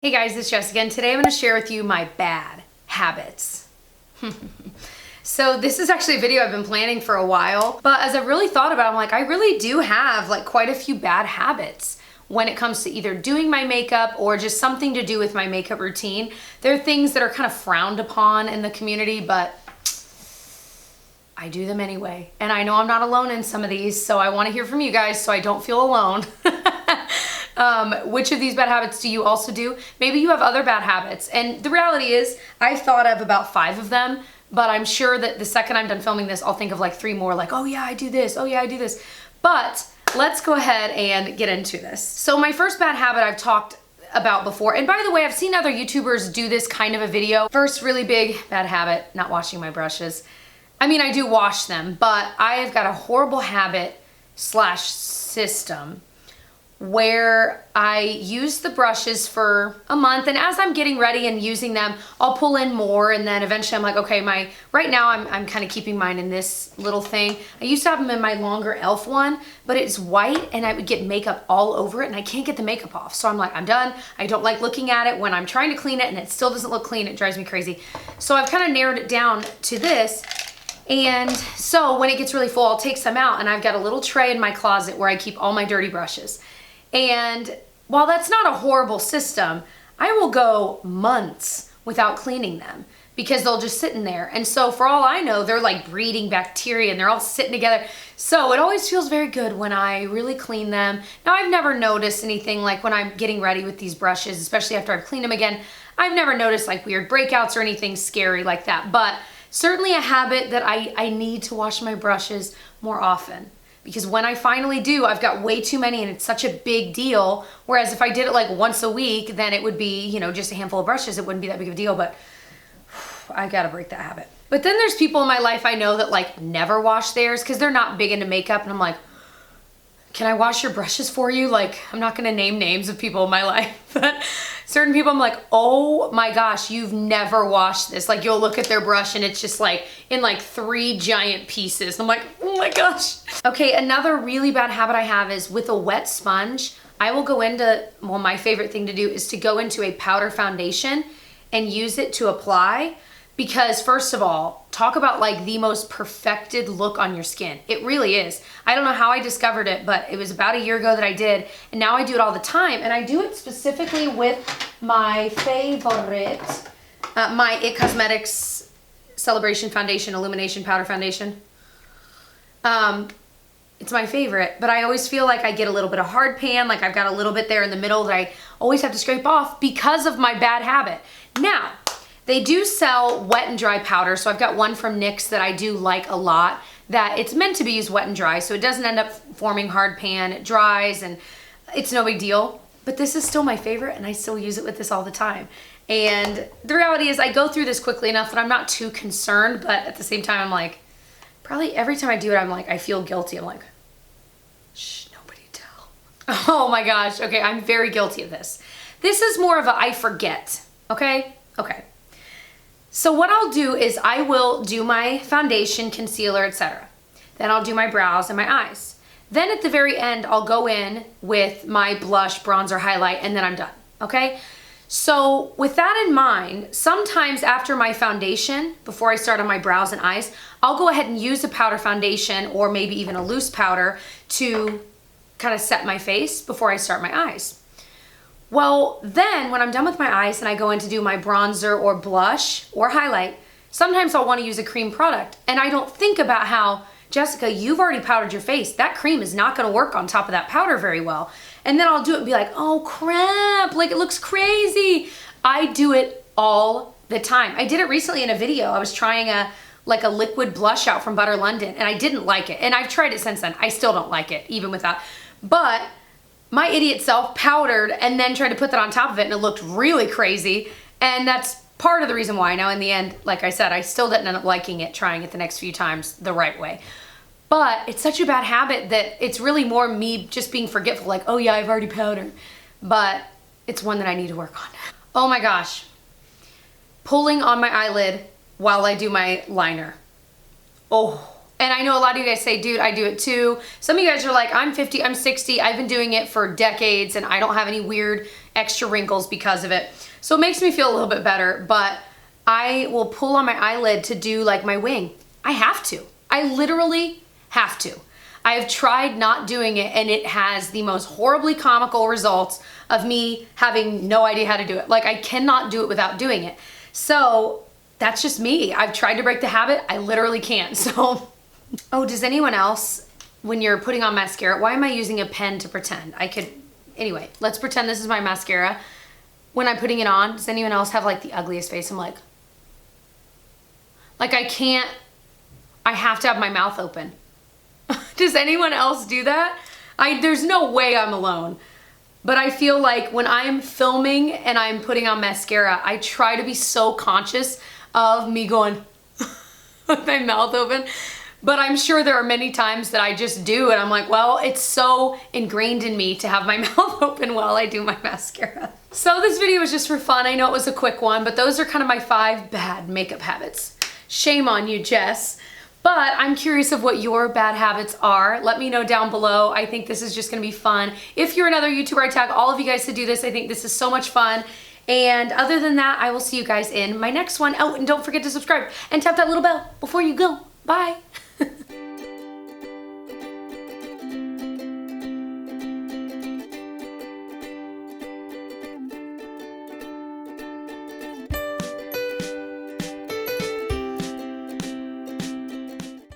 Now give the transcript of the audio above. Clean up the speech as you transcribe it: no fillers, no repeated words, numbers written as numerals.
Hey guys, it's Jessica, and today I'm going to share with you my bad habits. So this is actually a video I've been planning for a while, but as I've really thought about it, I'm like, I really do have like quite a few bad habits when it comes to either doing my makeup or just something to do with my makeup routine. There are things that are kind of frowned upon in the community, but I do them anyway. And I know I'm not alone in some of these, so I want to hear from you guys so I don't feel alone. Which of these bad habits do you also do? Maybe you have other bad habits. And the reality is, I've thought of about 5 of them, but I'm sure that the second I'm done filming this, I'll think of like 3 more, like, oh yeah, I do this, oh yeah, I do this. But let's go ahead and get into this. So my first bad habit I've talked about before, and by the way, I've seen other YouTubers do this kind of a video. First really big bad habit, not washing my brushes. I mean, I do wash them, but I've got a horrible habit / system where I use the brushes for a month, and as I'm getting ready and using them, I'll pull in more, and then eventually I'm like, okay, right now I'm kind of keeping mine in this little thing. I used to have them in my longer e.l.f. one, but it's white and I would get makeup all over it and I can't get the makeup off. So I'm like, I'm done. I don't like looking at it when I'm trying to clean it and it still doesn't look clean. It drives me crazy. So I've kind of narrowed it down to this. And so when it gets really full, I'll take some out, and I've got a little tray in my closet where I keep all my dirty brushes. And while that's not a horrible system, I will go months without cleaning them because they'll just sit in there. And so for all I know, they're like breeding bacteria and they're all sitting together. So it always feels very good when I really clean them. Now, I've never noticed anything like when I'm getting ready with these brushes, especially after I've cleaned them again, I've never noticed like weird breakouts or anything scary like that. But certainly a habit that I need to wash my brushes more often. Because when I finally do, I've got way too many and it's such a big deal. Whereas if I did it like once a week, then it would be, you know, just a handful of brushes. It wouldn't be that big of a deal, but I gotta break that habit. But then there's people in my life I know that like never wash theirs because they're not big into makeup. And I'm like, can I wash your brushes for you? Like, I'm not gonna name names of people in my life, but certain people I'm like, oh my gosh, you've never washed this. Like, you'll look at their brush and it's just like in like 3 giant pieces. I'm like, oh my gosh. Okay, another really bad habit I have is with a wet sponge, I will go into, well, my favorite thing to do is to go into a powder foundation and use it to apply. Because first of all, talk about like the most perfected look on your skin. It really is. I don't know how I discovered it, but it was about a year ago that I did, and now I do it all the time. And I do it specifically with my favorite, my IT Cosmetics Celebration Foundation, Illumination Powder Foundation. It's my favorite, but I always feel like I get a little bit of hard pan, like I've got a little bit there in the middle that I always have to scrape off because of my bad habit. Now, they do sell wet and dry powder, so I've got one from NYX that I do like a lot, that it's meant to be used wet and dry, so it doesn't end up forming hard pan. It dries and it's no big deal. But this is still my favorite and I still use it with this all the time. And the reality is I go through this quickly enough that I'm not too concerned, but at the same time I'm like, probably every time I do it, I'm like, I feel guilty. I'm like, shh, nobody tell. Oh my gosh, okay, I'm very guilty of this. This is more of a I forget, okay? Okay. So what I'll do is I will do my foundation, concealer, etc. Then I'll do my brows and my eyes. Then at the very end, I'll go in with my blush, bronzer, highlight, and then I'm done, okay? So with that in mind, sometimes after my foundation, before I start on my brows and eyes, I'll go ahead and use a powder foundation or maybe even a loose powder to kind of set my face before I start my eyes. Well, then when I'm done with my eyes and I go in to do my bronzer or blush or highlight, sometimes I'll want to use a cream product. And I don't think about how, Jessica, you've already powdered your face. That cream is not going to work on top of that powder very well. And then I'll do it and be like, oh crap, like it looks crazy. I do it all the time. I did it recently in a video. I was trying a liquid blush out from Butter London and I didn't like it. And I've tried it since then. I still don't like it, even with that. But my idiot self powdered and then tried to put that on top of it and it looked really crazy. And that's part of the reason why. Now in the end, like I said, I still didn't end up liking it, trying it the next few times the right way. But it's such a bad habit that it's really more me just being forgetful, like, oh yeah, I've already powdered. But it's one that I need to work on. Oh my gosh. Pulling on my eyelid while I do my liner. Oh, And I know a lot of you guys say, dude, I do it too. Some of you guys are like, I'm 50, I'm 60, I've been doing it for decades and I don't have any weird extra wrinkles because of it. So it makes me feel a little bit better, but I will pull on my eyelid to do like my wing. I have to. I literally have to. I have tried not doing it and it has the most horribly comical results of me having no idea how to do it. Like I cannot do it without doing it. So that's just me. I've tried to break the habit. I literally can't. So, oh, does anyone else, when you're putting on mascara, why am I using a pen to pretend? Anyway, let's pretend this is my mascara. When I'm putting it on, does anyone else have like the ugliest face? I'm like I have to have my mouth open. Does anyone else do that? There's no way I'm alone. But I feel like when I'm filming and I'm putting on mascara, I try to be so conscious of me going with my mouth open. But I'm sure there are many times that I just do and I'm like, well, it's so ingrained in me to have my mouth open while I do my mascara. So this video was just for fun. I know it was a quick one, but those are kind of my 5 bad makeup habits. Shame on you, Jess. But I'm curious of what your bad habits are. Let me know down below. I think this is just gonna be fun. If you're another YouTuber, I tag all of you guys to do this. I think this is so much fun. And other than that, I will see you guys in my next one. Oh, and don't forget to subscribe and tap that little bell before you go. Bye.